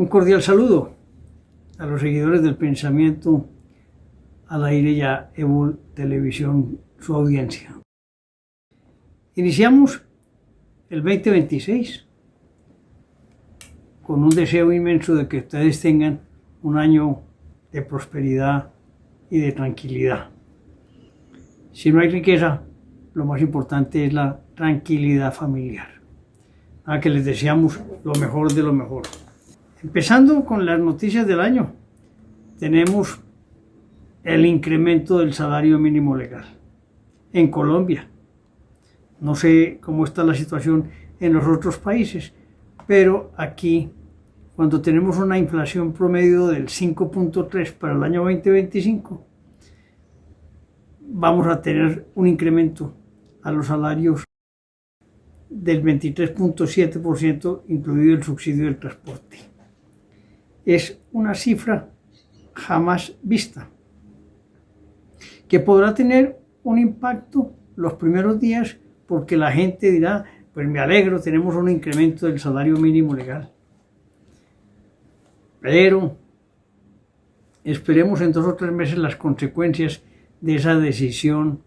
Un cordial saludo a los seguidores del pensamiento al aire ya EBUL Televisión, su audiencia. Iniciamos el 2026 con un deseo inmenso de que ustedes tengan un año de prosperidad y de tranquilidad. Si no hay riqueza, lo más importante es la tranquilidad familiar. A que les deseamos lo mejor de lo mejor. Empezando con las noticias del año, tenemos el incremento del salario mínimo legal en Colombia. No sé cómo está la situación en los otros países, pero aquí, cuando tenemos una inflación promedio del 5.3 para el año 2025, vamos a tener un incremento a los salarios del 23.7%, incluido el subsidio del transporte. Es una cifra jamás vista, que podrá tener un impacto los primeros días porque la gente dirá, pues me alegro, tenemos un incremento del salario mínimo legal. Pero esperemos en 2 o 3 meses las consecuencias de esa decisión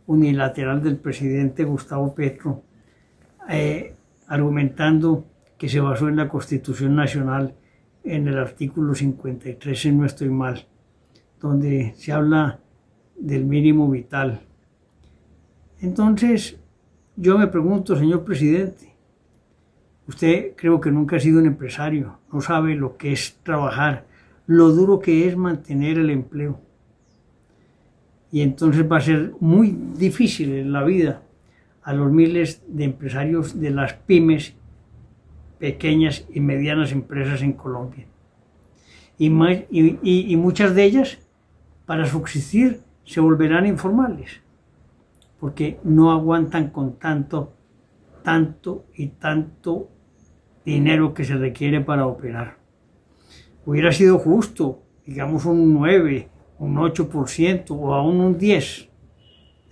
unilateral del presidente Gustavo Petro, argumentando que se basó en la Constitución Nacional en el artículo 53, si no estoy mal, donde se habla del mínimo vital. Entonces, yo me pregunto, señor presidente, usted creo que nunca ha sido un empresario, no sabe lo que es trabajar, lo duro que es mantener el empleo. Y entonces va a ser muy difícil en la vida a los miles de empresarios de las pymes, pequeñas y medianas empresas en Colombia. Y muchas de ellas, para subsistir, se volverán informales, porque no aguantan con tanto dinero que se requiere para operar. Hubiera sido justo, digamos, un 9, un 8% o aún un 10%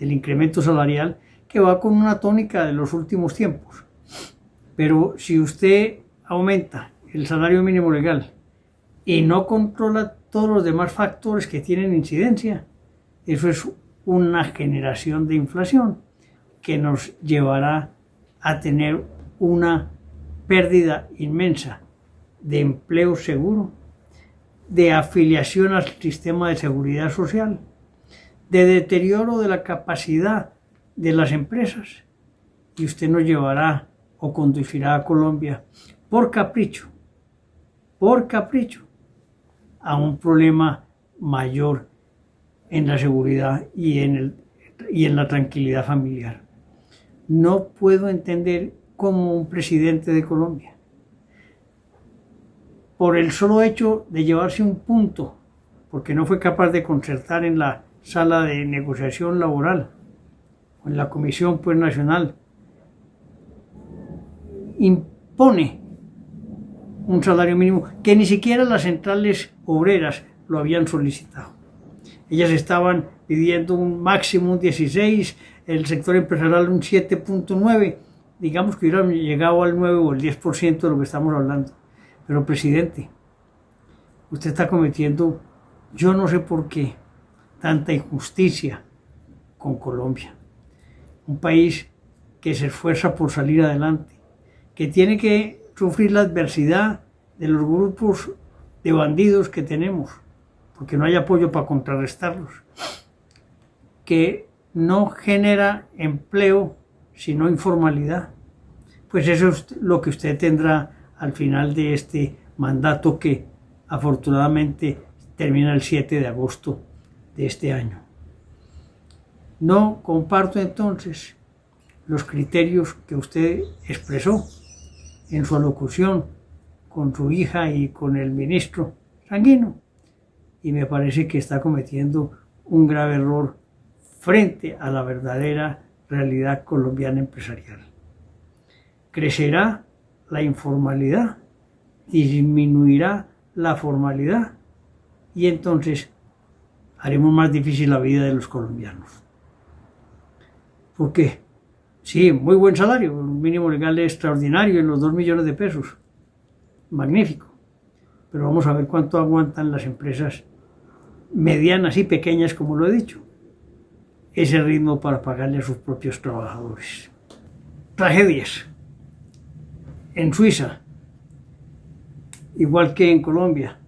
del incremento salarial, que va con una tónica de los últimos tiempos. Pero si usted aumenta el salario mínimo legal y no controla todos los demás factores que tienen incidencia, eso es una generación de inflación que nos llevará a tener una pérdida inmensa de empleo seguro, de afiliación al sistema de seguridad social, de deterioro de la capacidad de las empresas, y usted nos llevará o conducirá a Colombia por capricho, a un problema mayor en la seguridad y en la tranquilidad familiar. No puedo entender cómo un presidente de Colombia, por el solo hecho de llevarse un punto, porque no fue capaz de concertar en la sala de negociación laboral, o en la Comisión Nacional, impone un salario mínimo que ni siquiera las centrales obreras lo habían solicitado. Ellas estaban pidiendo un máximo un 16, el sector empresarial un 7.9, digamos que hubieran llegado al 9 o el 10% de lo que estamos hablando. Pero presidente, usted está cometiendo, yo no sé por qué, tanta injusticia con Colombia. Un país que se esfuerza por salir adelante, que tiene que sufrir la adversidad de los grupos de bandidos que tenemos, porque no hay apoyo para contrarrestarlos, que no genera empleo sino informalidad. Pues eso es lo que usted tendrá al final de este mandato, que afortunadamente termina el 7 de agosto de este año. No comparto entonces los criterios que usted expresó en su alocución con su hija y con el ministro Sanguino, y me parece que está cometiendo un grave error frente a la verdadera realidad colombiana empresarial. Crecerá la informalidad, disminuirá la formalidad, y entonces haremos más difícil la vida de los colombianos. ¿Por qué? Sí, muy buen salario, un mínimo legal extraordinario en los 2 millones de pesos. Magnífico. pero vamos a ver cuánto aguantan las empresas medianas y pequeñas, como lo he dicho, ese ritmo para pagarle a sus propios trabajadores. Tragedias. En Suiza, igual que en Colombia,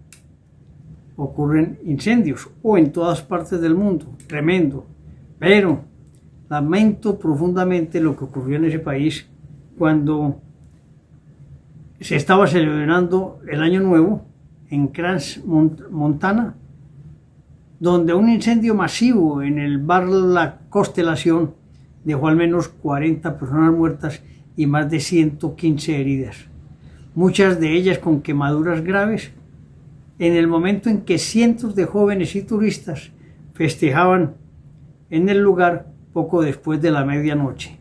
ocurren incendios, o en todas partes del mundo, tremendo. Pero lamento profundamente lo que ocurrió en ese país cuando se estaba celebrando el Año Nuevo en Crans Montana, donde un incendio masivo en el bar La Constelación dejó al menos 40 personas muertas y más de 115 heridas, muchas de ellas con quemaduras graves, en el momento en que cientos de jóvenes y turistas festejaban en el lugar poco después de la medianoche.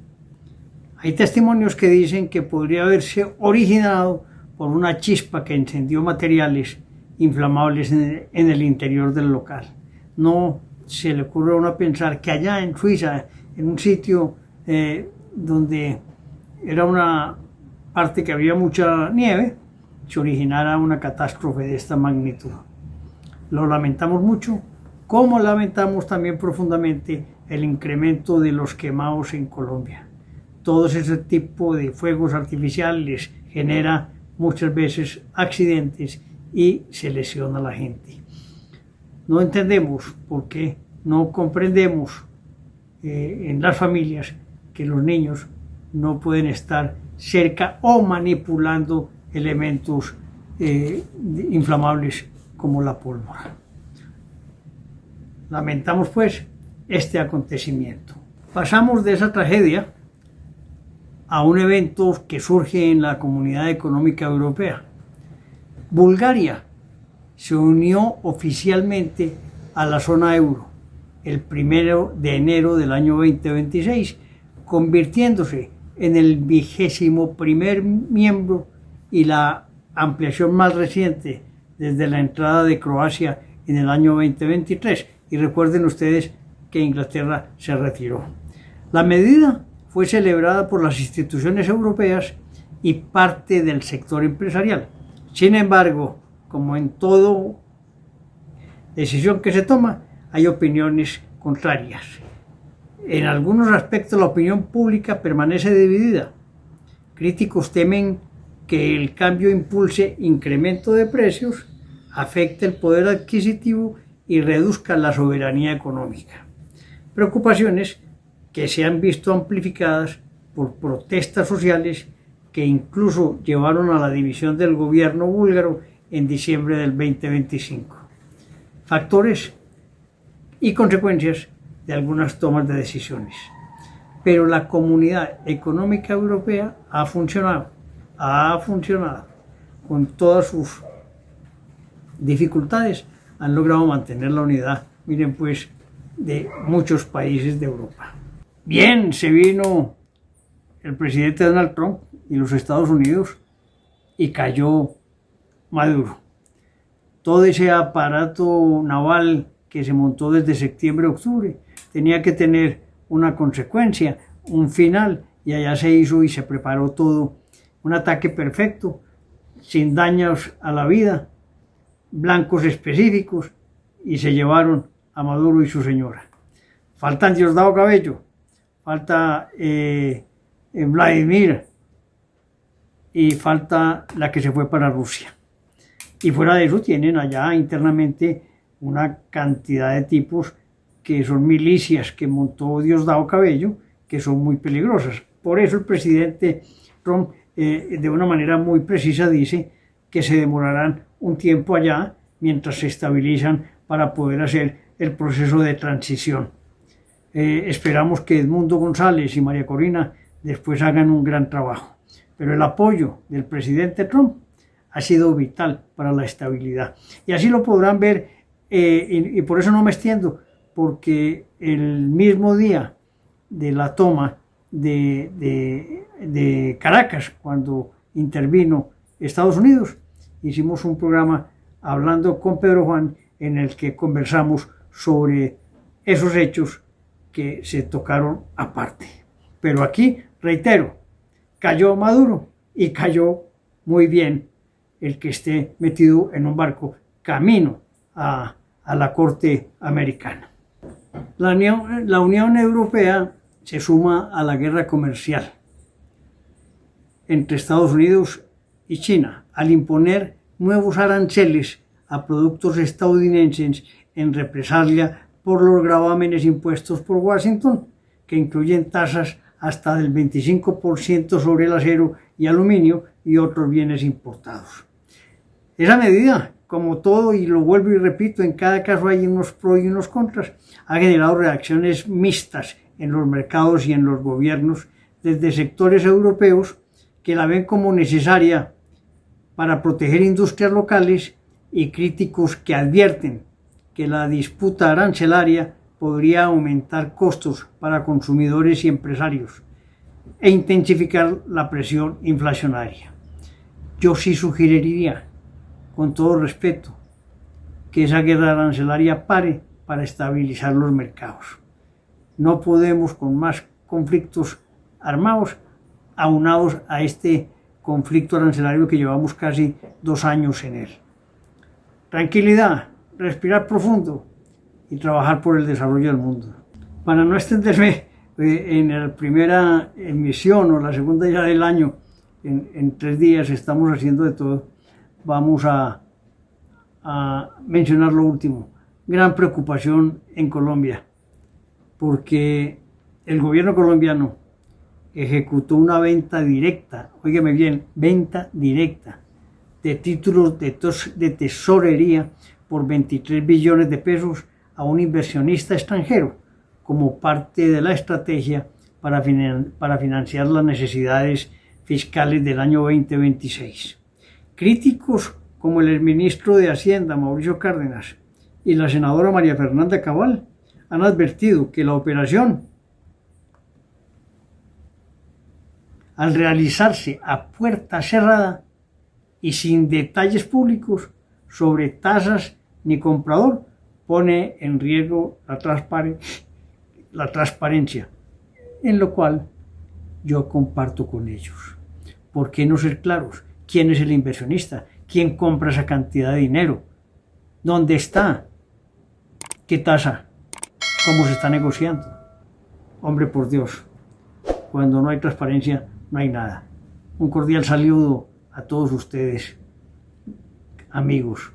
Hay testimonios que dicen que podría haberse originado por una chispa que encendió materiales inflamables en el interior del local. No se le ocurre a uno pensar que allá en Suiza, en un sitio donde era una parte que había mucha nieve, se originara una catástrofe de esta magnitud. Lo lamentamos mucho, como lamentamos también profundamente el incremento de los quemados en Colombia. Todo ese tipo de fuegos artificiales genera muchas veces accidentes y se lesiona a la gente. No entendemos por qué no comprendemos en las familias que los niños no pueden estar cerca o manipulando elementos inflamables como la pólvora. Lamentamos pues este acontecimiento. Pasamos de esa tragedia a un evento que surge en la Comunidad Económica Europea. Bulgaria se unió oficialmente a la zona euro el 1 de enero del año 2026, convirtiéndose en el 21º miembro y la ampliación más reciente desde la entrada de Croacia en el año 2023. Y recuerden ustedes que Inglaterra se retiró. La medida fue celebrada por las instituciones europeas y parte del sector empresarial. Sin embargo, como en toda decisión que se toma, hay opiniones contrarias. En algunos aspectos la opinión pública permanece dividida. Críticos temen que el cambio impulse incremento de precios, afecte el poder adquisitivo y reduzca la soberanía económica. Preocupaciones que se han visto amplificadas por protestas sociales que incluso llevaron a la dimisión del gobierno búlgaro en diciembre del 2025. Factores y consecuencias de algunas tomas de decisiones. Pero la Comunidad Económica Europea ha funcionado con todas sus dificultades, han logrado mantener la unidad, miren pues, de muchos países de Europa. Bien, se vino el presidente Donald Trump y los Estados Unidos y cayó Maduro. Todo ese aparato naval que se montó desde septiembre a octubre tenía que tener una consecuencia, un final, y allá se hizo y se preparó todo. Un ataque perfecto, sin daños a la vida, blancos específicos, y se llevaron a Maduro y su señora. Faltan Diosdado Cabello, falta Vladimir y falta la que se fue para Rusia. Y fuera de eso tienen allá internamente una cantidad de tipos que son milicias que montó Diosdado Cabello, que son muy peligrosas. Por eso el presidente Trump de una manera muy precisa dice que se demorarán un tiempo allá mientras se estabilizan para poder hacer el proceso de transición. Esperamos que Edmundo González y María Corina después hagan un gran trabajo. Pero el apoyo del presidente Trump ha sido vital para la estabilidad. Y así lo podrán ver, y por eso no me extiendo, porque el mismo día de la toma de Caracas, cuando intervino Estados Unidos, hicimos un programa hablando con Pedro Juan en el que conversamos sobre esos hechos que se tocaron aparte. Pero aquí, reitero, cayó Maduro y cayó muy bien el que esté metido en un barco camino a la corte americana. La Unión Europea se suma a la guerra comercial entre Estados Unidos y China al imponer nuevos aranceles a productos estadounidenses en represalia por los gravámenes impuestos por Washington, que incluyen tasas hasta del 25% sobre el acero y aluminio y otros bienes importados. Esa medida, como todo, y lo vuelvo y repito, en cada caso hay unos pros y unos contras, ha generado reacciones mixtas en los mercados y en los gobiernos, desde sectores europeos que la ven como necesaria para proteger industrias locales y críticos que advierten que la disputa arancelaria podría aumentar costos para consumidores y empresarios e intensificar la presión inflacionaria. Yo sí sugeriría, con todo respeto, que esa guerra arancelaria pare para estabilizar los mercados. No podemos con más conflictos armados aunados a este conflicto arancelario que llevamos casi 2 años en él. Tranquilidad, respirar profundo y trabajar por el desarrollo del mundo. Para no extenderme en la primera emisión o la segunda ya del año, en 3 días estamos haciendo de todo, vamos a mencionar lo último. Gran preocupación en Colombia, porque el gobierno colombiano ejecutó una venta directa, óigame bien, venta directa de títulos de tesorería por 23 billones de pesos a un inversionista extranjero como parte de la estrategia para financiar las necesidades fiscales del año 2026. Críticos como el exministro de Hacienda, Mauricio Cárdenas, y la senadora María Fernanda Cabal han advertido que la operación, al realizarse a puerta cerrada y sin detalles públicos sobre tasas ni comprador, pone en riesgo la transparencia, en lo cual yo comparto con ellos. ¿Por qué no ser claros? ¿Quién es el inversionista? ¿Quién compra esa cantidad de dinero? ¿Dónde está? ¿Qué tasa? ¿Cómo se está negociando? Hombre, por Dios, cuando no hay transparencia, no hay nada. Un cordial saludo a todos ustedes, amigos.